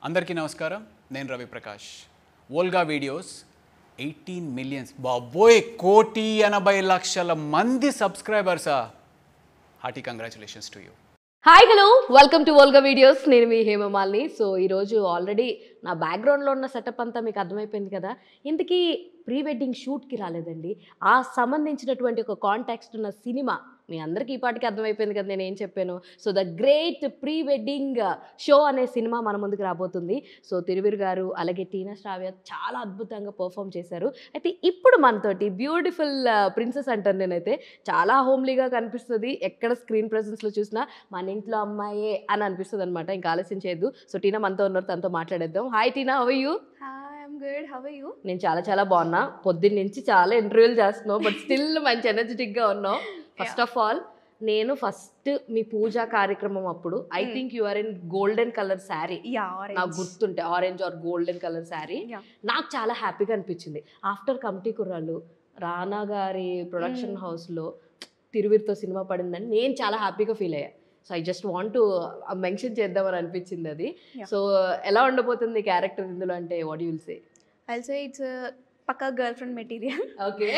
అందరికీ నమస్కారం. నేను Ravi Prakash. Volga videos 18 millions, బాబోయ్ 1,80,00,000 మంది సబ్స్క్రైబర్సా. Hearty congratulations to you. Hi hello, welcome to Volga videos. నేను మీ హేమమాలిని. సో ఈరోజు ఆల్రెడీ నా బ్యాక్గ్రౌండ్లో ఉన్న సెటప్ అంతా మీకు అర్థమైపోయింది కదా. ఇంతకీ ప్రీ వెడ్డింగ్ షూట్కి రాలేదండి. ఆ సంబంధించినటువంటి ఒక కాంటాక్స్ట్ ఉన్న సినిమా మీ అందరికీ ఈ పాటికి అర్థమైపోయింది కదా నేను ఏం చెప్పాను. So the great pre wedding show అనే సినిమా మన ముందుకు రాబోతుంది. సో తిరువీర్ గారు అలాగే టీనా శ్రావ్య చాలా అద్భుతంగా పర్ఫామ్ చేశారు. అయితే ఇప్పుడు మనతోటి బ్యూటిఫుల్ ప్రిన్సెస్ అంటాను నేనైతే, చాలా హోమ్లీగా కనిపిస్తుంది. ఎక్కడ స్క్రీన్ ప్రెజెన్స్లో చూసినా మన ఇంట్లో అమ్మాయే అని అనిపిస్తుంది అనమాట. ఇంకా ఆలస్యం చేయొద్దు. సో టీనా మనతో ఉన్నారు, తనతో మాట్లాడేద్దాం. Hi Tina, how are you? Good, how are you? నేను చాలా బాగున్నా. పొద్దున్న నుంచి చాలా ఇంటర్వ్యూలు చేస్తున్నావు, బట్ స్టిల్ మంచి ఎనర్జెటిక్గా ఉన్నావు. ఫస్ట్ ఆఫ్ ఆల్ నేను ఫస్ట్ మీ పూజా కార్యక్రమం అప్పుడు I think you are in golden colour sari. నాకు గుర్తుంటే orange or golden colour sari. నాకు చాలా హ్యాపీగా అనిపించింది. ఆఫ్టర్ కమిటీ కుర్రాళ్ళు రానా గారి ప్రొడక్షన్ హౌస్లో తిరువీర్తో సినిమా పడిందని నేను చాలా హ్యాపీగా ఫీల్ అయ్యా. So I just want to mention చేద్దామని అనిపించింది అది. సో ఎలా ఉండబోతుంది క్యారెక్టర్ ఇందులో అంటే what you will say? I'll say it's pakka girl friend material. Okay,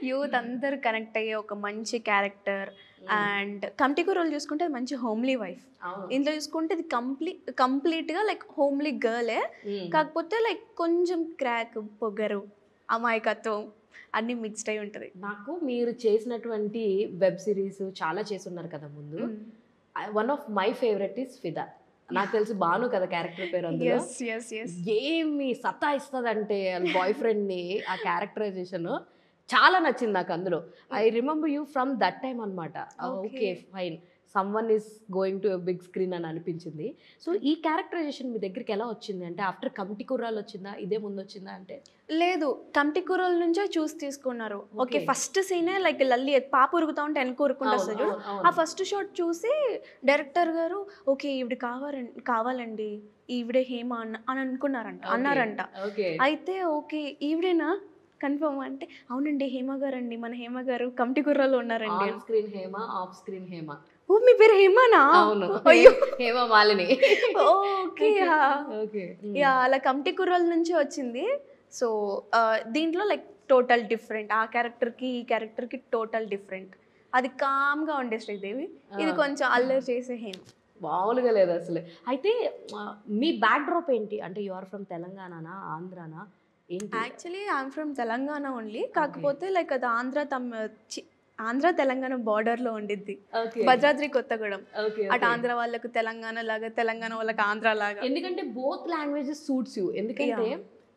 youth అందరు కనెక్ట్ అయ్యే ఒక మంచి క్యారెక్టర్. అండ్ కమిటీకు రోల్ చూసుకుంటే అది మంచి హోమ్లీ వైఫ్. ఇందులో చూసుకుంటే ఇది కంప్లీట్గా లైక్ హోమ్లీ గర్లే, కాకపోతే లైక్ కొంచెం క్రాక్, పొగరు, అమాయకత్వం అన్నీ మిక్స్డ్ అయి ఉంటుంది. నాకు మీరు చేసినటువంటి వెబ్ సిరీస్ చాలా చేస్తున్నారు కదా ముందు. One of my favourite is ఫిదా. నాకు తెలిసి బాను కదా క్యారెక్టర్ పేరు. అందులో ఏమి సత్తా ఇస్తుందంటే బాయ్ ఫ్రెండ్ని, ఆ క్యారెక్టరైజేషన్ చాలా నచ్చింది నాకు అందులో. I remember you from that time అనమాట. Okay fine, someone is going to big screen అని అనిపించింది. సో ఈ క్యారెక్టరైజేషన్ మీ దగ్గరికి ఎలా వచ్చింది? అంటే ఆఫ్టర్ కమిటీ కుర్రాలు వచ్చిందా, ఇదే ముందు వచ్చిందా? అంటే లేదు, కమిటీ కూరల నుంచే చూసి తీసుకున్నారు. ఓకే, ఫస్ట్ సీనే లైక్ లల్లి పాప ఉరుకుతా ఉంటే వెనక ఉరుకుంటా వస్తుంది చూడు, ఆ ఫస్ట్ షాట్ చూసి డైరెక్టర్ గారు ఓకే ఈవిడ కావాలండి, ఈవిడే హేమ అని అన్నారంట. అయితే ఓకే ఈవిడేనా కన్ఫర్మ్ అంటే, అవునండి హేమ గారు అండి, మన హేమ గారు కమిటీ కుర్రాలో ఉన్నారండి. On screen Hema, off screen Hema. ఓ మీ పేరు హేమనా? అవును, అయ్యో హేమమాలిని. ఓకే యా, అలా కమిటీ కుర్రాల నుంచి వచ్చింది. సో దీంట్లో లైక్ టోటల్ డిఫరెంట్, ఆ క్యారెక్టర్కి ఈ క్యారెక్టర్కి టోటల్ డిఫరెంట్. అది కామ్గా ఉండే శ్రీదేవి, ఇది కొంచెం అల్లరి చేసే హేమ. మామూలుగా లేదు అసలు. అయితే మీ బ్యాక్ డ్రాప్ ఏంటి? అంటే యు ఆర్ ఫ్రమ్ తెలంగాణనా, ఆంధ్రానా? Actually I'm from Telangana only, కాకపోతే లైక్ అది ఆంధ్ర తెలంగాణ బార్డర్లో ఉండిద్ది, భద్రాద్రి కొత్తగూడెం. అటు ఆంధ్ర వాళ్ళకు తెలంగాణ లాగా, తెలంగాణ వాళ్ళకి ఆంధ్ర లాగా. ఎందుకంటే బోత్ లాంగ్వేజెస్ సూట్స్ యూ. ఎందుకంటే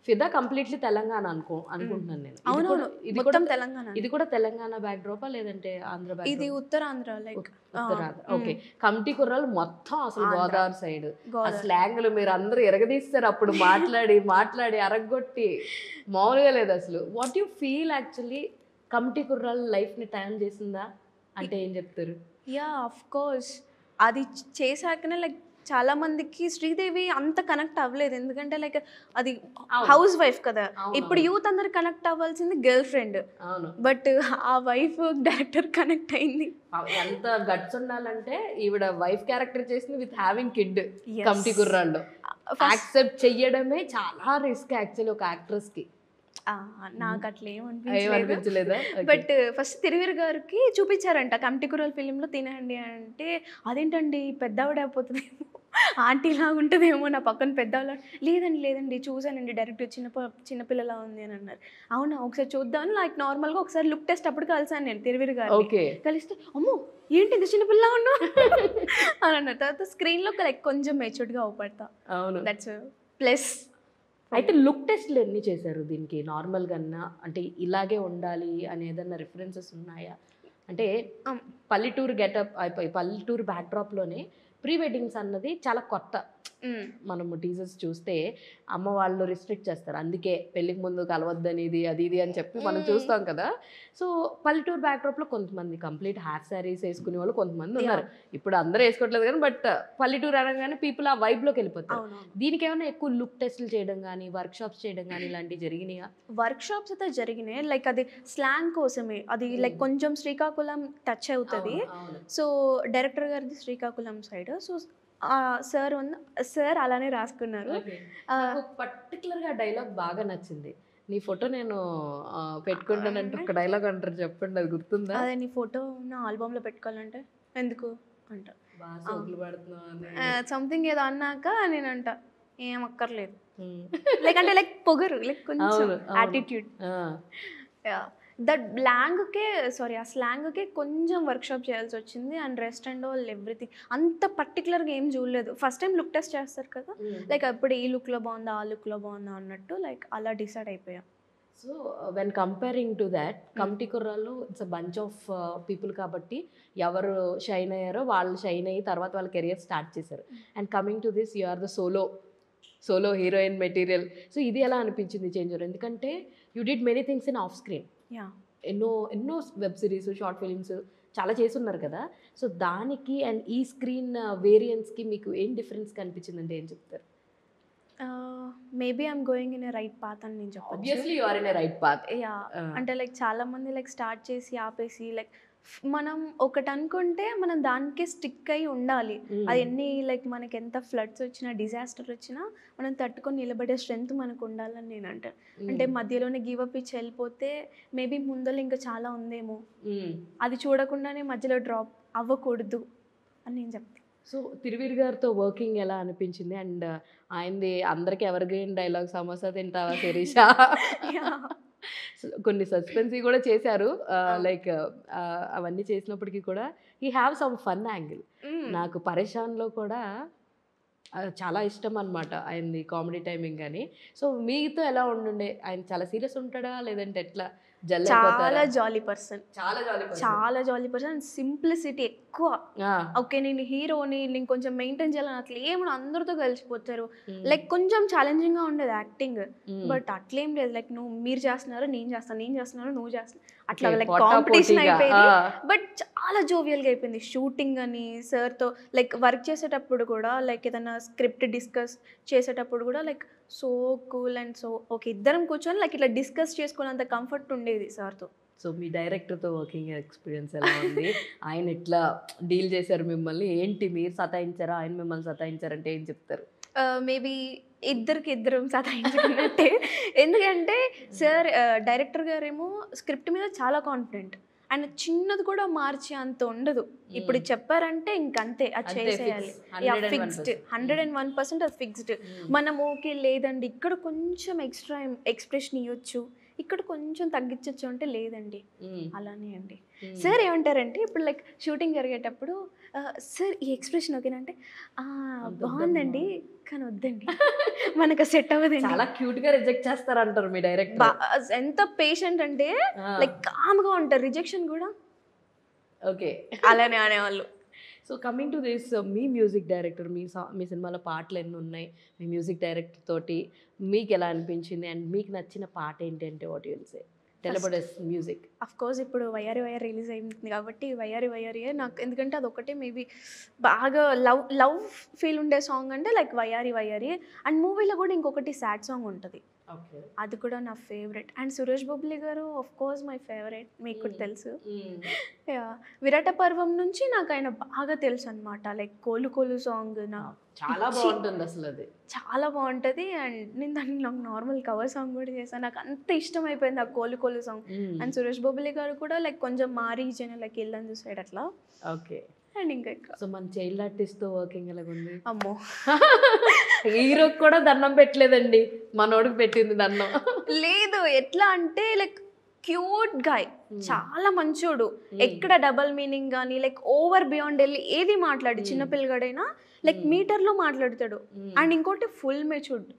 ఫిదా కంప్లీట్లీ తెలంగాణ అనుకుంటున్నాను నేను. అవునవును, ఇది కూడా తెలంగాణ. ఇది కూడా తెలంగాణ బ్యాక్ డ్రాపా లేదంటే ఆంధ్ర బ్యాక్? ఇది Uttarandhra, like Uttarandhra. Okay, committee కుర్రాలు మొత్తం అసలు గోదావరి సైడ్. ఆ స్లాంగ్లు మీరు అందరూ ఎరగదీస్తారు అప్పుడు మాట్లాడి అరగొట్టి, మామూలుగా లేదు అసలు. What you feel actually committee కుర్రాలు లైఫ్ని టర్న్ చేసిందా అంటే ఏం చెప్తారు? యా ఆఫ్ కోర్స్, అది చేశాకనే లైక్ చాలా మందికి శ్రీదేవి అంత కనెక్ట్ అవ్వలేదు. ఎందుకంటే లైక్ అది హౌస్ వైఫ్ కదా. ఇప్పుడు యూత్ అందరు కనెక్ట్ అవ్వాల్సింది గర్ల్ ఫ్రెండ్, బట్ ఆ వైఫ్ డైరెక్టర్ కనెక్ట్ అయింది. ఎంత గట్స్ ఉండాలంటే ఈవిడ వైఫ్ క్యారెక్టర్ చేసింది విత్ హ్యావింగ్ కిడ్. కమిటీ కుర్రాళ్ళు యాక్సెప్ట్ చెయ్యడమే చాలా రిస్క్ యాక్చువల్లీ ఒక యాక్ట్రెస్ కి. నాకు అట్లా ఏమనిపించలేదు. బట్ ఫస్ట్ తిరువీర్ గారికి చూపించారంట కమిటీ కుర్రాల ఫిలింలో తినండి అంటే, అదేంటండి పెద్దవిడ అయిపోతుందేమో, ఆంటీ లాగా ఉంటుందేమో నా పక్కన పెద్దవాళ్ళు. లేదండి చూసానండి, డైరెక్ట్ చిన్నపిల్లలా ఉంది అని అన్నారు. అవునా, ఒకసారి చూద్దామని లైక్ నార్మల్గా ఒకసారి లుక్ టెస్ట్ అప్పుడు కలిసాను నేను తిరువీర్ గారు. కలిస్తే అమ్మో ఏంటి ఇది చిన్నపిల్ల ఉన్నా అని అన్నారు. తర్వాత స్క్రీన్లో లైక్ కొంచెం మెచ్యూర్డ్గా అవుపడతా. అవును, దట్స్ ప్లస్. అయితే లుక్ టెస్ట్లు ఎన్ని చేశారు దీనికి నార్మల్గా? అంటే ఇలాగే ఉండాలి అని ఏదన్నా రిఫరెన్సెస్ ఉన్నాయా? అంటే పల్లెటూరు గెటప్ అయిపోయి పల్లెటూరు బ్యాక్డ్రాప్లోనే ప్రీ వెడ్డింగ్స్ అన్నది చాలా కొత్త. మనము టీజర్స్ చూస్తే అమ్మ వాళ్ళు రిస్ట్రిక్ట్ చేస్తారు, అందుకే పెళ్ళికి ముందు కలవద్దని ఇది అని చెప్పి మనం చూస్తాం కదా. సో పల్లెటూరు బ్యాక్డ్రాప్లో కొంతమంది కంప్లీట్ హాఫ్ శారీస్ వేసుకునే వాళ్ళు కొంతమంది ఉన్నారు. ఇప్పుడు అందరూ వేసుకోవట్లేదు కానీ, బట్ పల్లెటూరు అనగానే పీపుల్ ఆ వైబ్లోకి వెళ్ళిపోతారు. దీనికి ఏమైనా ఎక్కువ లుక్ టెస్ట్లు చేయడం కానీ, వర్క్ షాప్స్ చేయడం కానీ ఇలాంటివి జరిగినాయా? వర్క్ షాప్స్ అయితే జరిగినాయి. లైక్ అది స్లాంగ్ కోసమే, అది లైక్ కొంచెం శ్రీకాకుళం టచ్ అవుతుంది. సో డైరెక్టర్ గారిది Srikakulam side. So sir sir అలానే రాసుకున్నారు. పర్టికులర్గా డైలాగ్ బాగా నచ్చింది. నీ ఫోటో నేను పెట్టుకుంటానంటే ఒక డైలాగ్ అంటారు, చెప్పండి, అది గుర్తుందా? అదే, నీ ఫోటో నా ఆల్బమ్లో పెట్టుకోవాలంటే ఎందుకు అంట, సంథింగ్ ఏదో అన్నాక నేనంట ఏం అక్కర్లేదు, లైక్ అంటే లైక్ పొగరు, లైక్ కొంచెం యాటిట్యూడ్. దట్ ఆ స్లాంగ్కే కొంచెం వర్క్షాప్ చేయాల్సి వచ్చింది. And rest and all everything అంత పర్టికులర్గా ఏం చూడలేదు. ఫస్ట్ టైం లుక్ టెస్ట్ చేస్తారు కదా, లైక్ అప్పుడు ఈ లుక్లో బాగుందా ఆ లుక్లో బాగుందా అన్నట్టు లైక్ అలా డిసైడ్ అయిపోయాం. So when comparing to that, committee కుర్రాళ్ళు it's a bunch of people కాబట్టి ఎవరు షైన్ అయ్యారో వాళ్ళు షైన్ అయ్యి తర్వాత వాళ్ళ కెరియర్ స్టార్ట్ చేశారు. And coming to this, you are the solo heroine material. So ఇది ఎలా అనిపించింది చేంజ్? ఎందుకంటే you did many things in off screen, ఎన్నో వెబ్ సిరీస్, షార్ట్ ఫిలిమ్స్ చాలా చేస్తున్నారు కదా. సో దానికి అండ్ ఈ స్క్రీన్ వేరియంట్స్కి మీకు ఏం డిఫరెన్స్ కనిపించిందంటే ఏం చెప్తారు? Maybe I'm going in a right path అని నేను చెప్పొచ్చు. Obviously you are in a right path. అంటే లైక్ చాలా మంది లైక్ స్టార్ట్ చేసి ఆపేసి లైక్ మనం ఒకటి అనుకుంటే మనం దానికే స్టిక్ అయి ఉండాలి. అది ఎన్ని లైక్ మనకి ఎంత ఫ్లడ్స్ వచ్చినా డిజాస్టర్ వచ్చినా మనం తట్టుకొని నిలబడే స్ట్రెంగ్త్ మనకు ఉండాలని నేను అంటాను. అంటే మధ్యలోనే గివ్ అప్ ఇచ్చి వెళ్ళిపోతే మేబీ ముందర ఇంకా చాలా ఉందేమో, అది చూడకుండానే మధ్యలో డ్రాప్ అవ్వకూడదు అని నేను చెప్తాను. సో తిరువీర్ గారితో వర్కింగ్ ఎలా అనిపించింది? అండ్ ఆయనది అందరికి ఎవర్ గ్రీన్ డైలాగ్, సమోసా తింటావా శిరీష, కొన్ని సస్పెన్సీ కూడా చేశారు. లైక్ అవన్నీ చేసినప్పటికీ కూడా he have some fun angle. నాకు పరేషాన్లో కూడా చాలా ఇష్టం అనమాట ఆయనది కామెడీ టైమింగ్ అని. సో మీతో ఎలా ఉండుండే? ఆయన చాలా సీరియస్ ఉంటాడా లేదంటే ఎట్లా? చాలా జాలీ పర్సన్, చాలా జాలీ పర్సన్. సింప్లిసిటీ ఎక్కువ. ఓకే నేను హీరోని నేను కొంచెం మెయింటైన్ చేయాలని అట్లా ఏమన్నా అందరితో కలిసిపోతారు. లైక్ కొంచెం ఛాలెంజింగ్ గా ఉండేది యాక్టింగ్, బట్ అట్లేం లేదు. లైక్ మీరు చేస్తున్నారు నేను చేస్తున్నాను నువ్వు చేస్తున్నా, అట్లా లైక్ కాంపిటీషన్ అయిపోయింది. బట్ చాలా జోవియల్ గా అయిపోయింది షూటింగ్ అని. సార్ తో లైక్ వర్క్ చేసేటప్పుడు కూడా లైక్ ఏదైనా స్క్రిప్ట్ డిస్కస్ చేసేటప్పుడు కూడా like so cool and so okay ఇద్దరం కూర్చొని లైక్ ఇట్లా డిస్కస్ చేసుకున్నంత కంఫర్ట్ ఉండేది సార్తో. సో మీ డైరెక్టర్తో వర్కింగ్ ఎక్స్పీరియన్స్ ఎలా ఉంది? ఆయన ఎట్లా డీల్ చేశారు మిమ్మల్ని? ఏంటి మీరు సతాయించారా, ఆయన మిమ్మల్ని సతాయించారంటే ఏం చెప్తారు? మేబీ ఇద్దరం సతాయించుకున్నట్టే. ఎందుకంటే సార్ డైరెక్టర్ గారేమో స్క్రిప్ట్ మీద చాలా కాన్ఫిడెంట్, ఆయన చిన్నది కూడా మార్చి అంత ఉండదు. ఇప్పుడు చెప్పారంటే ఇంకంతే అది చేసేయాలి, ఫిక్స్డ్ 101% అది ఫిక్స్డ్. మనం ఓకే లేదండి ఇక్కడ కొంచెం ఎక్స్ట్రా ఎక్స్ప్రెషన్ ఇవ్వచ్చు, ఇక్కడ కొంచెం తగ్గించవచ్చు అంటే లేదండి అలానే అండి. సార్ ఏమంటారంటే ఇప్పుడు లైక్ షూటింగ్ జరిగేటప్పుడు సార్ ఈ ఎక్స్ప్రెషన్ ఓకేనంటే బాగుందండి కానీ వద్దండి మనకు సెట్ అవ్వదండి. చాలా క్యూట్ గా రిజెక్ట్ చేస్తారంటారు మీ డైరెక్టర్. ఎంత పేషెంట్ అంటే లైక్ కామ్గా ఉంటారు, రిజెక్షన్ కూడా ఓకే అలానే అనేవాళ్ళు. సో కమింగ్ టు దిస్, మీ మ్యూజిక్ డైరెక్టర్, మీ సినిమాలో పాటలు ఎన్ని ఉన్నాయి, మీ మ్యూజిక్ డైరెక్టర్ తోటి మీకు ఎలా అనిపించింది? అండ్ మీకు నచ్చిన పాట ఏంటంటే what you will say? Tell about his music. Of course ఇప్పుడు వయ్యారి రిలీజ్ అయింది కాబట్టి వయ్యారి నాకు, ఎందుకంటే అదొకటే మేబీ బాగా లవ్ ఫీల్ ఉండే సాంగ్ అంటే లైక్ వయ్యారి. అండ్ మూవీలో కూడా ఇంకొకటి సాడ్ సాంగ్ ఉంటుంది, అది కూడా నా ఫేవరెట్. అండ్ సురేష్ బొబ్లీ గారు ఆఫ్ కోర్స్ మై ఫేవరెట్, మీకు కూడా తెలుసు. విరాట పర్వం నుంచి నాకు ఆయన బాగా తెలుసు అనమాట. లైక్ కోలు సాంగ్ చాలా బాగుంటుంది, అసలు అది చాలా బాగుంటుంది. అండ్ నేను దానికి నాకు నార్మల్ కవర్ సాంగ్ కూడా చేశాను, నాకు అంత ఇష్టం అయిపోయింది ఆ కోలు సాంగ్. అండ్ సురేష్ బొబ్లీ గారు కూడా లైక్ కొంచెం మారీ జన లైక్ ఇల్లని చూసాడు అట్లా. ఓకే. అండ్ ఇంకా సో మన చైల్డ్ ఆర్టిస్ట్ తో వర్కింగ్ ఎలాగుంది? అమ్మో హీరోకి కూడా దండం పెట్టలేదండి, మనోడికి పెట్టింది దండం. లేదు ఎట్లా అంటే లైక్ క్యూట్ గాయ్, చాలా మంచోడు, ఎక్కడ డబల్ మీనింగ్ కానీ లైక్ ఓవర్ బియాండ్ వెళ్ళి ఏది మాట్లాడి చిన్నపిల్లగాడైనా లైక్ మీటర్లో మాట్లాడతాడు. అండ్ ఇంకోటి ఫుల్ మెచ్యూర్డ్,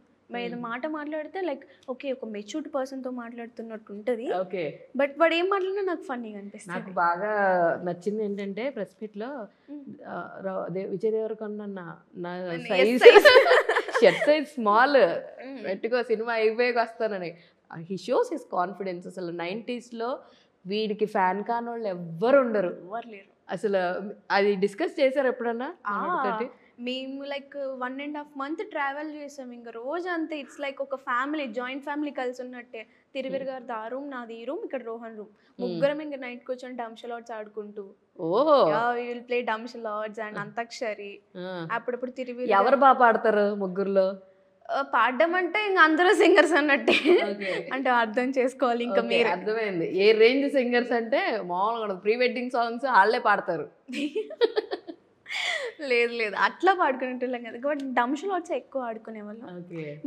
ఏదో మాట మాట్లాడితే లైక్ ఓకే ఒక మెచ్యూర్డ్ పర్సన్తో మాట్లాడుతున్నట్టు ఉంటుంది. ఓకే. బట్ వాడు ఏం మాట్లాడినా నాకు ఫన్నీగా అనిపిస్తుంది. నాకు బాగా నచ్చింది ఏంటంటే ప్రెస్ మీట్లో విజయ్ దేవరకొండ నా సైజ్ షర్ట్ సైజ్ స్మాల్ పెట్టుకో సినిమా అయిపోయాక వస్తానని, హీ షోస్ హిస్ కాన్ఫిడెన్స్. అసలు 90s వీడికి ఫ్యాన్ కాని వాళ్ళు ఎవ్వరు ఉండరు, ఎవరు లేరు అసలు. అది డిస్కస్ చేశారు ఎప్పుడన్నా? మేము లైక్ 1.5 month ట్రావెల్ చేసాం. ఇంకా రోజు అంతే ఇట్స్ లైక్ ఒక ఫ్యామిలీ, జాయింట్ ఫ్యామిలీ కలిసి ఉన్నట్టే. తిరువీర్ గారిది ఆ రూమ్, నాది ఈ రూమ్, ఇక్కడ రోహన్ రూమ్. ముగ్గురం ఇంకా నైట్ కూర్చొని డంషలాట్స్ ఆడుకుంటూ విల్ ప్లే డంషలాట్స్ అండ్ అంతాక్షరి. అప్పుడప్పుడు తిరువీర్ ఎవరు బాగా పాడతారు ముగ్గురులో? పాడడం అంటే ఇంకా అందరూ సింగర్స్ అన్నట్టే అంటే అర్థం చేసుకోవాలి ఇంకా మీరు. అర్థమైంది. ఏ రేంజ్ సింగర్స్ అంటే మామూలుగా ప్రీ వెడ్డింగ్ సాంగ్స్ వాళ్ళే పాడతారు. లేదు లేదు అట్లా పాడుకునేటోళ్ళం కదా, బట్ డంషలాట్స్ ఎక్కువ ఆడుకునే వాళ్ళం.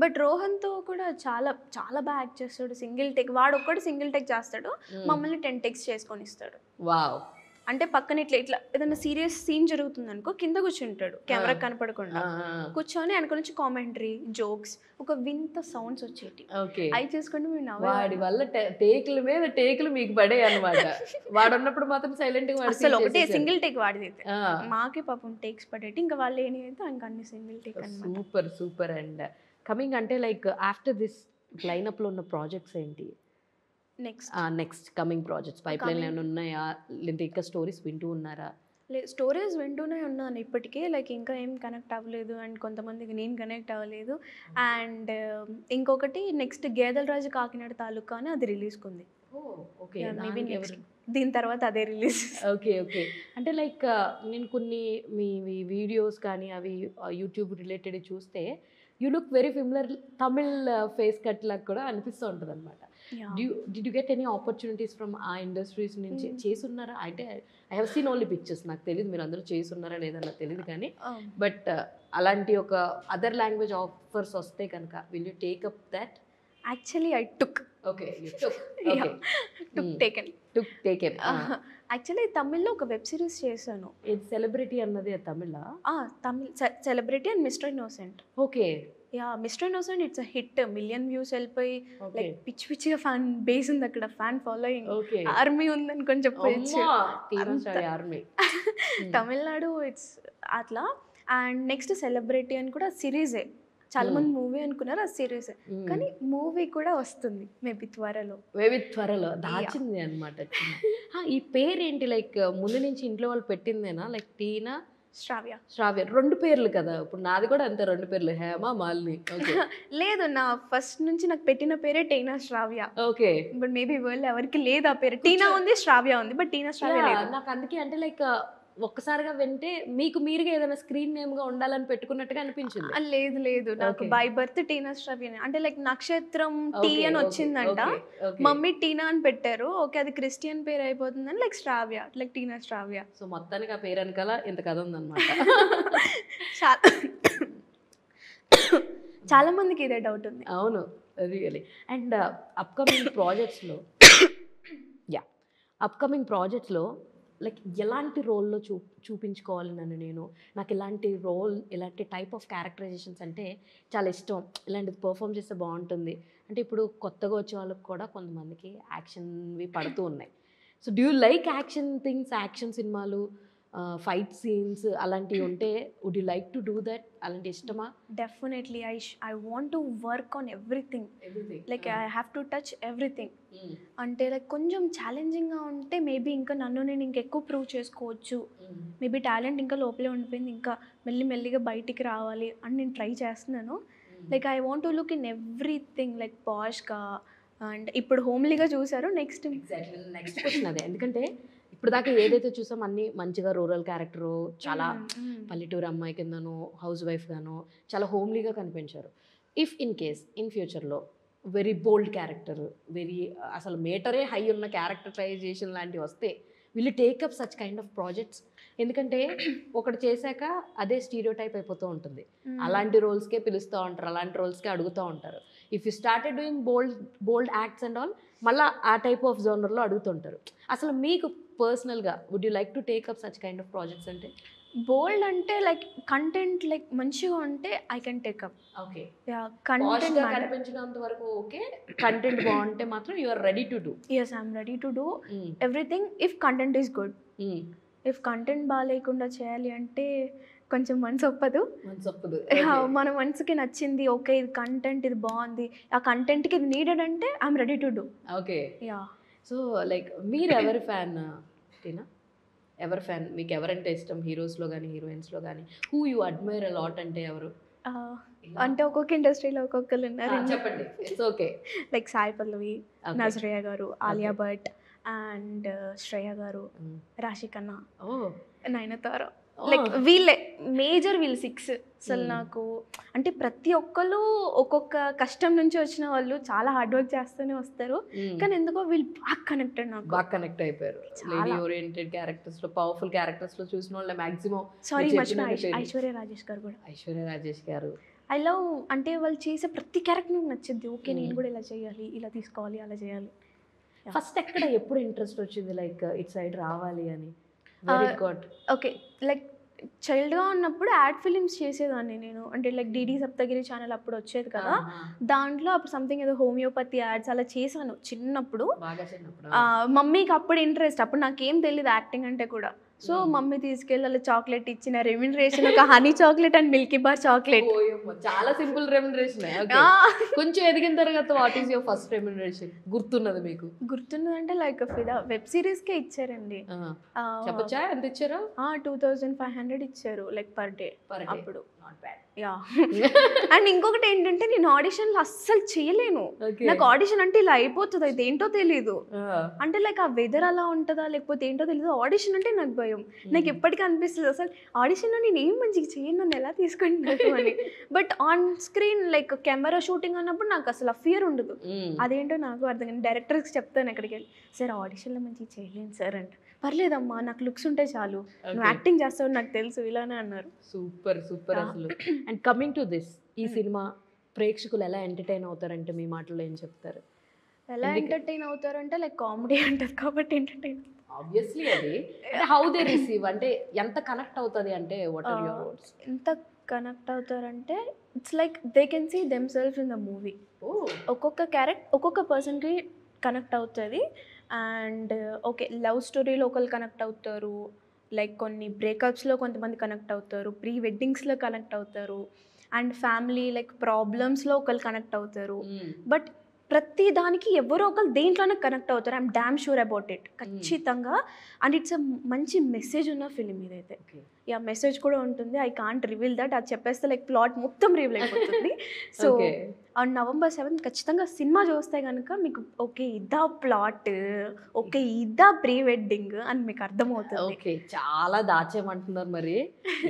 బట్ రోహన్తో కూడా చాలా చాలా బాగా యాక్ట్ చేస్తాడు. సింగిల్ టేక్, వాడు ఒక్కడు సింగిల్ టేక్ చేస్తాడు, మమ్మల్ని 10 takes చేసుకొని ఇస్తాడు. వావ్. అంటే పక్కన ఇట్లా ఇట్లా ఏదైనా సీరియస్ సీన్ జరుగుతుంది అనుకో, కింద కూర్చుంటాడు కెమెరా కనపడకుండా, కూర్చొని వెనక నుంచి కామెంటరీ, జోక్స్, ఒక వింత సౌండ్స్ వచ్చేటి అవి చేసుకుంటూ మేము నవ్వే. వాడి వల్ల టేకుల మీద టేకులు మీకు పడే అనమాట. వాడు ఉన్నప్పుడు మాత్రం సైలెంట్ గా అసలు ఒకటే సింగిల్ టేక్ వాడిది అయితే, మాకే పాపం టేక్స్ పడేటి. ఇంకా వాళ్ళు ఏమి అయితే ఇంకా అన్ని సింగిల్ టేక్ అన్నమాట. Super super. అండ్ కమింగ్ అంటే లైక్ ఆఫ్టర్ దిస్ లైనప్ లో ఉన్న ప్రాజెక్ట్స్ ఏంటి next coming projects? Pipe line ఏమైనా ఉన్నాయా, లేదా ఇంకా స్టోరీస్ వింటూ ఉన్నారా? లేదు, స్టోరీస్ వింటూనే ఉన్నాను ఇప్పటికే. లైక్ ఇంకా ఏం కనెక్ట్ అవ్వలేదు, అండ్ కొంతమందికి నేను కనెక్ట్ అవ్వలేదు. అండ్ ఇంకొకటి నెక్స్ట్ గేదెల రాజు కాకినాడ తాలూకా అని అది రిలీజ్కి ఉంది. మేబీ నెక్స్ట్ దీని తర్వాత అదే రిలీజ్. Okay okay. అంటే లైక్ నేను కొన్ని మీ వీడియోస్ కానీ అవి యూట్యూబ్ రిలేటెడ్ చూస్తే you look very similar Tamil face cut లాగా కూడా అనిపిస్తూ ఉంటుంది అనమాట. Did you get any opportunities from ఆ ఇండస్ట్రీస్ నుంచి? చేసున్నారా అంటే I have seen only pictures, నాకు తెలియదు మీరు అందరూ చేసున్నారా లేదా నాకు తెలియదు, కానీ బట్ అలాంటి ఒక అదర్ లాంగ్వేజ్ ఆఫర్స్ వస్తే కనుక will you take up that? Actually I took. Okay, taken. Actually తమిళ్లో ఒక వెబ్ సిరీస్ చేశాను. ఇది సెలబ్రిటీ అన్నది Tamil? Tamil celebrity and mister innocent. Okay. Yeah, mister innocent it's a hit. 1 million views వెళ్ళిపోయి లైక్ పిచ్చి పిచ్చిగా ఫ్యాన్ బేస్ ఉంది అక్కడ, ఫ్యాన్ ఫాలోయింగ్, ఆర్మీ ఉందని చెప్పొచ్చు. తమిళనాడు ఇట్స్ అట్లా. అండ్ నెక్స్ట్ సెలబ్రిటీ అని కూడా సిరీజే, చాలా మంది మూవీ అనుకున్నారు, ఆ సిరీస్, కానీ మూవీ కూడా వస్తుంది మేబీ త్వరలో. దాచింది అనమాట. ఈ పేరేంటి? లైక్ ముందు నుంచి ఇంట్లో వాళ్ళు పెట్టిందేనా? లైక్ టీనా, శ్రావ్య. 2 పేర్లు కదా, ఇప్పుడు నాది కూడా అంతే 2 పేర్లు, హేమ, మాలిని. లేదు, నా ఫస్ట్ నుంచి నాకు పెట్టిన పేరే టీనా శ్రావ్య. ఓకే. బట్ మేబీ వాళ్ళు ఎవరికి లేదు ఆ పేరు. టీనా ఉంది, శ్రావ్య ఉంది, బట్ టీనా శ్రావ్య లేదు. నాకు అందుకే అంటే లైక్ ఒక్కసారిగా వింటే మీకు మీరుగా ఏదైనా స్క్రీన్ నేమ్ గా ఉండాలని పెట్టుకున్నట్టుగా అనిపించింది. లేదు లేదు, నాకు బై బర్త్ టీనా శ్రావ్య. అంటే లైక్ నక్షత్రం టీ అని వచ్చిందంట, మమ్మీ టీనా అని పెట్టారు. ఓకే, అది క్రిస్టియన్ పేరు అయిపోతుందని లైక్ శ్రావ్య, లైక్ టీనా శ్రావ్య. సో మొత్తానికి ఆ పేరు వెనకాల ఇంత కథ ఉందన్నమాట. చాలా మందికి ఇదే డౌట్ ఉంది. అవును, రియలీ. అండ్ అప్కమింగ్ ప్రాజెక్ట్స్లో లైక్ ఎలాంటి రోల్లో చూపించుకోవాలి నన్ను నేను, నాకు ఇలాంటి రోల్, ఇలాంటి టైప్ ఆఫ్ క్యారెక్టరైజేషన్స్ అంటే చాలా ఇష్టం, ఇలాంటిది పర్ఫామ్ చేస్తే బాగుంటుంది అంటే ఇప్పుడు కొత్తగా వచ్చే వాళ్ళకి కూడా కొంతమందికి యాక్షన్వి పడుతూ ఉన్నాయి. So do you like action things, action సినిమాలు, ఫైట్ సీన్స్ అలాంటివి ఉంటే would you like to do that? అలాంటి ఇష్టమా? Definitely I want to work on everything. Like I have to touch everything. అంటే లైక్ కొంచెం ఛాలెంజింగ్గా ఉంటే మేబీ ఇంకా నన్ను నేను ఇంకెక్కువ ప్రూవ్ చేసుకోవచ్చు. మేబీ టాలెంట్ ఇంకా లోపలే ఉండిపోయింది, ఇంకా మెల్లిగా బయటికి రావాలి అని నేను ట్రై చేస్తున్నాను. Like I want to look in everything, like పాష్గా. అండ్ ఇప్పుడు హోమ్లీగా చూసారు, నెక్స్ట్ క్వశ్చన్ అదే. ఎందుకంటే ఇప్పుడు దాకా ఏదైతే చూసాం అన్నీ మంచిగా రూరల్ క్యారెక్టరు, చాలా పల్లెటూరు అమ్మాయి కిందనో, హౌస్ వైఫ్ గానో చాలా హోమ్లీగా కనిపించారు. ఇఫ్ ఇన్ కేస్ ఇన్ ఫ్యూచర్లో వెరీ బోల్డ్ క్యారెక్టర్, వెరీ అసలు మేటరే హై ఉన్న క్యారెక్టరైజేషన్ లాంటివి వస్తే will you take up such kind of projects? ఎందుకంటే ఒకటి చేశాక అదే స్టీరియో టైప్ అయిపోతూ ఉంటుంది, అలాంటి రోల్స్కే పిలుస్తూ ఉంటారు, అలాంటి రోల్స్కే అడుగుతూ ఉంటారు. If you started doing bold acts and all, మళ్ళీ ఆ టైప్ ఆఫ్ జోనర్లో అడుగుతుంటారు. అసలు మీకు పర్సనల్గా would you like to take up such kind of projects? అంటే బోల్డ్ అంటే లైక్ కంటెంట్ లైక్ మంచిగా ఉంటే I can take up. Okay, content కనిపించినంత వరకు ఓకే, కంటెంట్ బాగుంటే మాత్రం you are ready to do? yes, I'm ready to do everything if content is good. if content బాగాలేకుండా చేయాలి అంటే కొంచెం మనసు ఒప్పదు. మన మనసుకి నచ్చింది, ఓకే ఇది కంటెంట్, ఇది బాగుంది, ఆ కంటెంట్కి ఇది నీడెడ్ అంటే I'm ready to do. Okay, yeah. So like మీరు ఎవరి ఫ్యాన్ టీనా? ఎవరు ఫ్యాన్, మీకు ఎవరంటే ఇష్టం హీరోస్లో కానీ హీరోయిన్స్లో కానీ? Who you admire a lot అంటే ఎవరు? అంటే ఒక్కొక్క ఇండస్ట్రీలో ఒక్కొక్కరు ఉన్నారు. చెప్పండి, it's okay. Like Sai Pallavi, Nazriya గారు, ఆలియా భట్ అండ్ శ్రేయ గారు, రాశి ఖన్నా, నయనతార, లైక్ వీళ్ళే మేజర్, వీళ్ళు 6. అసలు నాకు అంటే ప్రతి ఒక్కరు ఒక్కొక్క కష్టం నుంచి వచ్చిన వాళ్ళు చాలా హార్డ్ వర్క్ చేస్తూనే వస్తారు, కానీ ఎందుకో వీళ్ళు బాగా కనెక్టెడ్, నాకు బాగా కనెక్ట్ అయిపోయారు. లేడీ ఓరియంటెడ్ క్యారెక్టర్స్లో, పవర్ఫుల్ క్యారెక్టర్స్లో చూసిన వాళ్ళ మ్యాక్సిమం. సారీ మర్చిపోయిన ఐశ్వర్య రాజేష్ గారు కూడా. ఐశ్వర్య రాజేష్ గారు ఐ లవ్, అంటే వాళ్ళు చేసే ప్రతి క్యారెక్టర్ నాకు నచ్చింది. ఓకే నేను కూడా ఇలా చేయాలి, ఇలా తీసుకోవాలి, అలా చేయాలి. ఫస్ట్ ఎక్కడ ఎప్పుడు ఇంట్రెస్ట్ వచ్చింది లైక్ ఇట్ సైడ్ రావాలి అని? ఓకే, లైక్ చైల్డ్గా ఉన్నప్పుడు యాడ్ ఫిలిమ్స్ చేసేదాన్ని నేను. అంటే లైక్ డిడి సప్తగిరి ఛానల్ అప్పుడు వచ్చేది కదా, దాంట్లో అప్పుడు సంథింగ్ ఏదో హోమియోపతి యాడ్స్ అలా చేశాను చిన్నప్పుడు. మమ్మీకి అప్పుడు ఇంట్రెస్ట్, అప్పుడు నాకేం తెలియదు యాక్టింగ్ అంటే కూడా. సో మమ్మీ తీసుకెళ్ళి అలా చాక్లెట్ ఇచ్చిన, రెమ్యునరేషన్ ఒక honey chocolate and milky bar chocolate. చాలా సింపుల్ రెమ్యునరేషన్. కొంచెం ఎదిగిన తర్వాత what is your first remuneration గుర్తున్నది మీకు? గుర్తున్నది అంటే లైక్ ఫిదా వెబ్ సిరీస్కే ఇచ్చారండి. చెప్పచ్చా ఎంత ఇచ్చారు? 2500 ఇచ్చారు లైక్ పర్ డే అప్పుడు. యా. అండ్ ఇంకొకటి ఏంటంటే నేను ఆడిషన్లో అస్సలు చేయలేను. నాకు ఆడిషన్ అంటే ఇలా అయిపోతుంది, అది ఏంటో తెలీదు. అంటే లైక్ ఆ వెదర్ అలా ఉంటుందా లేకపోతే ఏంటో తెలీదు, ఆడిషన్ అంటే నాకు భయం. నాకు ఎప్పటికీ అనిపిస్తుంది అసలు ఆడిషన్లో నేను ఏం మంచిగా చేయను, నన్ను ఎలా తీసుకుంటున్నాను అని. But on screen like camera shooting అన్నప్పుడు నాకు అసలు ఆ ఫియర్ ఉండదు. అదేంటో నాకు అర్థం కానీ డైరెక్టర్కి చెప్తాను ఎక్కడికి వెళ్ళి, సార్ ఆడిషన్లో మంచిగా చేయలేను సార్ అంటే, పర్లేదమ్మా నాకు లుక్స్ ఉంటే చాలు, నువ్వు యాక్టింగ్ చేస్తావు నాకు తెలుసు ఇలానే అన్నారు. సూపర్ సూపర్ అసలు. అండ్ కమింగ్ టు దిస్, ఈ సినిమా ప్రేక్షకులు ఎలా ఎంటర్టైన్ అవుతారంటే మీ మాటల్లో ఏం చెప్తారు? ఎలా ఎంటర్టైన్ అవుతారంటే లైక్ కామెడీ అంటారు కాబట్టి ఎంటర్టైన్ ఆబ్వియస్లీ. అది హౌ దే రిసీవ్ అంటే ఎంత కనెక్ట్ అవుతుంది అంటే వాట్ ఆర్ యువర్ వర్డ్స్? ఎంత కనెక్ట్ అవుతారంటే it's like they can see them self in the movie. ఒక్కొక్క క్యారెక్టర్ ఒక్కొక్క పర్సన్కి కనెక్ట్ అవుతుంది. అండ్ ఓకే లవ్ స్టోరీలో ఒకళ్ళు కనెక్ట్ అవుతారు, లైక్ కొన్ని బ్రేకప్స్లో కొంతమంది కనెక్ట్ అవుతారు, ప్రీ వెడ్డింగ్స్లో కనెక్ట్ అవుతారు, అండ్ ఫ్యామిలీ లైక్ ప్రాబ్లమ్స్లో ఒకళ్ళు కనెక్ట్ అవుతారు. బట్ ప్రతి దానికి ఎవరో ఒకరు దేంట్లోనే కనెక్ట్ అవుతారు. I'm damn sure about it ఖచ్చితంగా. అండ్ ఇట్స్ అ మంచి మెసేజ్ ఉన్న ఫిలిం ఇదైతే. యా మెసేజ్ కూడా ఉంటుంది. ఐ కాంట్ రివీల్ దట్, అది చెప్పేస్తే లైక్ ప్లాట్ మొత్తం రివీల్ అయిపోతుంది. సో ఆన్ November 7th ఖచ్చితంగా సినిమా చూస్తే కనుక మీకు ఓకే ఇదా ప్లాట్, ఓకే ఇదా ప్రీ వెడ్డింగ్ అని మీకు అర్థమవుతుంది. ఓకే చాలా దాచేయమంటున్నారు, మరి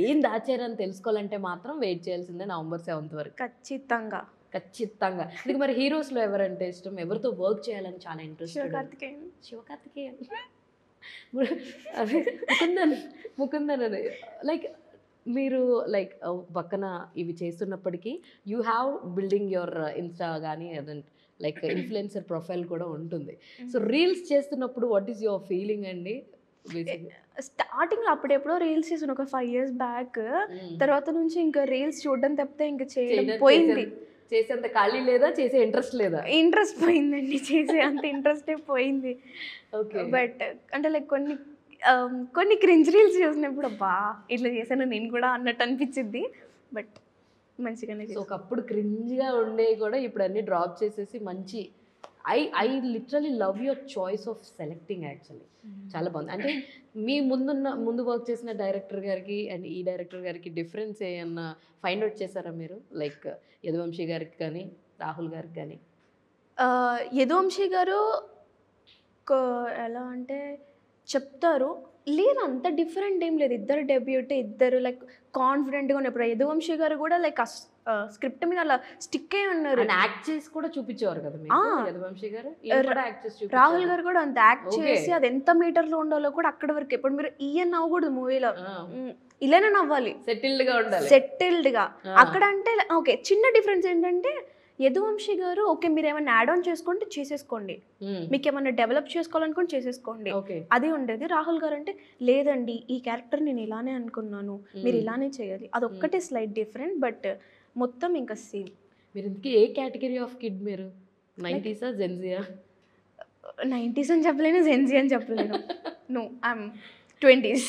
ఏం దాచారని తెలుసుకోవాలంటే మాత్రం వెయిట్ చేయాల్సిందే November 7th వరకు. ఖచ్చితంగా ఖచ్చితంగా. ఇది మరి హీరోస్లో ఎవరంటే ఇష్టం, ఎవరితో వర్క్ చేయాలని చాలా ఇంట్రెస్ట్? శివకార్తికేయన్ ముకుందన్ లైక్ మీరు లైక్ పక్కన ఇవి చేస్తున్నప్పటికీ you have building your Insta కానీ అదంటే లైక్ ఇన్ఫ్లుయెన్సర్ ప్రొఫైల్ కూడా ఉంటుంది. సో రీల్స్ చేస్తున్నప్పుడు వాట్ ఈస్ యువర్ ఫీలింగ్ అండి? స్టార్టింగ్లో అప్పుడెప్పుడో రీల్స్ చేసాను ఒక 5 years బ్యాక్. తర్వాత నుంచి ఇంకా రీల్స్ చూడడం తప్పితే ఇంకా చేయడం పోయింది. చేసేంత ఖాళీ లేదా, చేసే ఇంట్రెస్ట్ లేదా? ఇంట్రెస్ట్ పోయిందండి, చేసే అంత ఇంట్రెస్టే పోయింది. ఓకే. బట్ అంటే లైక్ కొన్ని క్రింజ్ రీల్స్ చూసినప్పుడు అబ్బా ఇట్లా చేశాను నేను కూడా అన్నట్టు అనిపించింది. బట్ మంచిగానే ఒకప్పుడు క్రింజ్గా ఉండే కూడా ఇప్పుడు అన్ని డ్రాప్ చేసేసి మంచి I literally love your choice of selecting actually. చాలా బాగుంది. అంటే మీ ముందు వర్క్ చేసిన డైరెక్టర్ గారికి అండ్ ఈ డైరెక్టర్ గారికి డిఫరెన్స్ ఏమన్నా ఫైండ్ అవుట్ చేశారా మీరు? లైక్ యదువంశీ గారికి కానీ రాహుల్ గారికి కానీ? యదువంశీ గారు ఎలా అంటే చెప్తారు, లేదు అంత డిఫరెంట్ ఏం లేదు, ఇద్దరు డెబ్యూటే, ఇద్దరు లైక్ కాన్ఫిడెంట్గా ఉన్నప్పుడు. యదువంశీ గారు కూడా లైక్ స్క్రిప్ట్ మీద అలా స్టిక్ అయి ఉన్నారు. యాక్ట్ చేసి కూడా చూపించేవారు కదా యదువంశీ గారు. రాహుల్ గారు కూడా అంత యాక్ట్ చేసి అది ఎంత మీటర్లో ఉండాలో కూడా అక్కడి వరకు. ఇప్పుడు మీరు ఈయన్ నవ్వకూడదు మూవీలో, ఇలానే నవ్వాలి, సెటిల్డ్గా ఉండాలి. సెటిల్డ్గా అక్కడ అంటే ఓకే. చిన్న డిఫరెన్స్ ఏంటంటే యదువంశీ గారు ఓకే మీరు ఏమైనా యాడ్ ఆన్ చేసుకుంటే చేసేసుకోండి, మీకు ఏమైనా డెవలప్ చేసుకోవాలనుకుంటే చేసేసుకోండి, అది ఉండేది. రాహుల్ గారు అంటే లేదండి ఈ క్యారెక్టర్ నేను ఇలానే అనుకున్నాను, మీరు ఇలానే చేయాలి, అదొక్కటే స్లైట్ డిఫరెంట్, బట్ మొత్తం ఇంకా సేమ్. మీరు ఇంతకీ ఏ కేటగిరీ ఆఫ్ కిడ్ మీరు? 90s జెన్జీయా? 90s అని చెప్పలేను, జెన్జీ అని చెప్పలేను. No I'm 20s.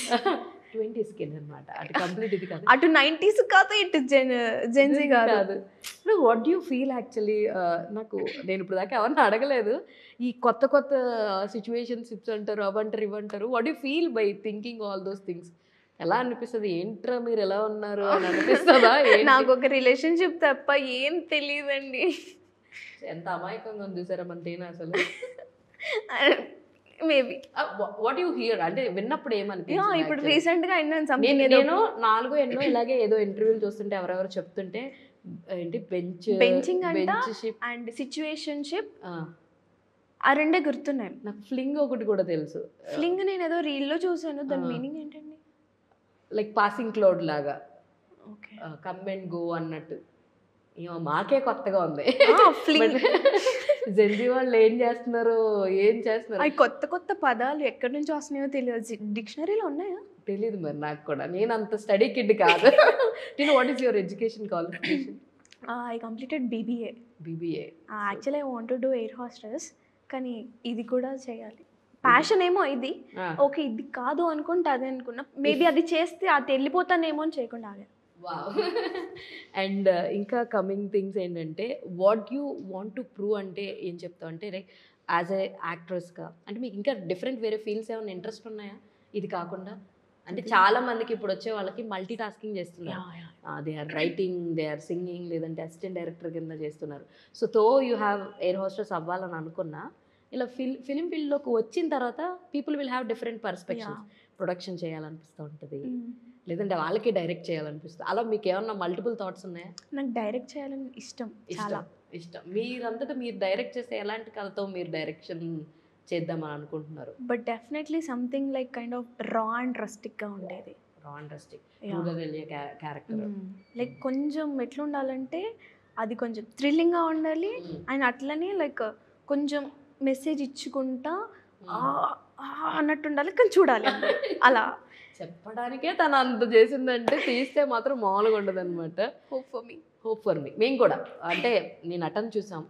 20 స్కిన్ అనమాట. అటు కంప్లీట్ ఇది కాదు, అటు 90s కాదు, ఇటు జెన్జీ కాదు. What do feel actually? నాకు నేను ఇప్పుడు దాకా ఎవరిని అడగలేదు. ఈ కొత్త కొత్త సిచ్యువేషన్షిప్స్ అంటారు, అవంటారు ఇవంటారు. What do feel by thinking all those things? ఎలా అనిపిస్తుంది? ఏంట్రా మీరు ఎలా ఉన్నారు అని అనిపిస్తుందా? నాకు ఒక రిలేషన్షిప్ తప్ప ఏం తెలియదండి. ఎంత అమాయకంగా ఉంది చూసారా మన తేనా అసలు. మేబీ వాట్ యూ హియర్ అంటే విన్నప్పుడు ఏమనిపించింది? ఇప్పుడు రీసెంట్ గా నేను 4 ఎన్నో ఇలాగే ఏదో ఇంటర్వ్యూలు చూస్తుంటే ఎవరెవరు చెప్తుంటే ఏంటి బెంచింగ్ అంట బెంచ్షిప్ అండ్ సిచ్యువేషన్షిప్ ఆ రెండే గుర్తున్నాయి నాకు. ఫ్లింగ్ ఒకటి కూడా తెలుసు. ఫ్లింగ్ నేను ఏదో రీల్లో చూసాను, దాని మీనింగ్ ఏంటండి? లైక్ పాసింగ్ క్లౌడ్ లాగా, ఓకే, కమ్ అండ్ గో అన్నట్టు. మాకే కొత్తగా ఉంది. ఫ్లింగ్ జెన్జీ వాళ్ళు ఏం చేస్తున్నారు, అవి కొత్త కొత్త పదాలు ఎక్కడి నుంచి వస్తున్నాయో తెలియదు. డిక్షనరీలో ఉన్నాయా? తెలీదు మరి నాకు కూడా, నేను అంత స్టడీ కిడ్ కాదు. నేను what is your education qualification? I completed BBA. Actually I want to do air hostess, కానీ ఇది కూడా చేయాలి. ప్యాషన్ ఏమో ఇది, ఓకే ఇది కాదు అనుకుంటే అదే అనుకున్నా. మేబీ అది చేస్తే అది వెళ్ళిపోతానేమో అని చేయకుండా ఆగా. అండ్ ఇంకా కమింగ్ థింగ్స్ ఏంటంటే, what you want to prove అంటే ఏం చెప్తావు అంటే, లైక్ యాజ్ ఎ యాక్ట్రెస్గా అంటే మీకు ఇంకా డిఫరెంట్ వేరే ఫీల్డ్స్ ఏమైనా ఇంట్రెస్ట్ ఉన్నాయా ఇది కాకుండా? అంటే చాలా మందికి ఇప్పుడు వచ్చే వాళ్ళకి మల్టీ టాస్కింగ్ చేస్తున్నారు. They are writing, they are singing, లేదంటే అసిస్టెంట్ డైరెక్టర్ కింద చేస్తున్నారు. So you have air hostess అవ్వాలని అనుకున్నా, ఇలా ఫిలిం ఫీల్డ్లోకి వచ్చిన తర్వాత people will have different perspectives. Production చేయాలనిపిస్తూ ఉంటుంది, లేదంటే వాళ్ళకి డైరెక్ట్ చేయాలనిపిస్తుంది. అలా మీకు ఏమన్నా మల్టిపుల్ థాట్స్ ఉన్నాయా? నాకు డైరెక్ట్ చేయాలని ఇష్టం. మీరంతటా మీరు డైరెక్ట్ చేస్తే ఎలాంటి కథతో మీరు డైరెక్షన్ చేద్దామని అనుకుంటున్నారు? But definitely something like kind of రా అండ్ రస్టిక్గా ఉండేది. క్యారెక్టర్ లైక్ కొంచెం ఎట్లా ఉండాలంటే అది కొంచెం థ్రిల్లింగ్గా ఉండాలి, అండ్ అట్లనే లైక్ కొంచెం మెసేజ్ ఇచ్చుకుంటా అన్నట్టు ఉండాలి, కానీ చూడాలి అలా. చెప్పడానికే తను అంత చేసిందంటే తీస్తే మాత్రం మామూలుగా ఉండదు అనమాట. Hope for me. మేము కూడా అంటే నీ నటన చూసాం,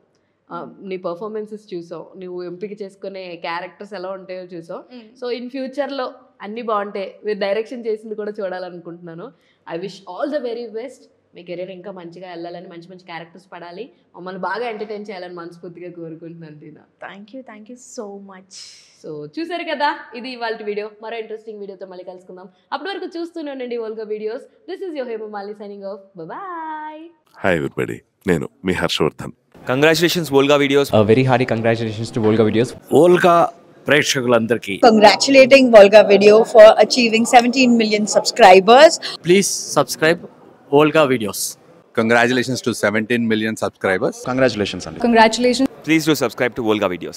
నీ పర్ఫార్మెన్సెస్ చూసాం, నువ్వు ఎంపిక చేసుకునే క్యారెక్టర్స్ ఎలా ఉంటాయో చూసాం. సో ఇన్ ఫ్యూచర్లో అన్నీ బాగుంటాయి. మీరు డైరెక్షన్ చేసింది కూడా చూడాలనుకుంటున్నాను. I wish all the very best. Me career ఇంకా మంచిగా వెళ్ళాలని, మంచి మంచి క్యారెక్టర్స్ పడాలి, మమ్మల్ని బాగా ఎంటర్టైన్ చేయాలని మనస్ఫూర్తిగా కోరుకుంటున్నాను Tina. Thank you so much. So చూసారు కదా, ఇది ఇవాళ వీడియో. మరో ఇంట్రెస్టింగ్ వీడియోతో మళ్ళీ కలుసుకుందాం. అప్పటి వరకు చూస్తూనే ఉండండి Volga videos. This is your Hemamalini signing off. Bye. Hi everybody, నేను మీ Harshavardhan. Congratulations Volga videos. Very hearty congratulations to Volga videos. Volga ప్రేక్షకులందరికీ congratulating Volga Video for achieving 17 million subscribers. Please subscribe Volga videos. Congratulations to 17 million subscribers. Congratulations అండి. Congratulations. Please do subscribe to Volga videos.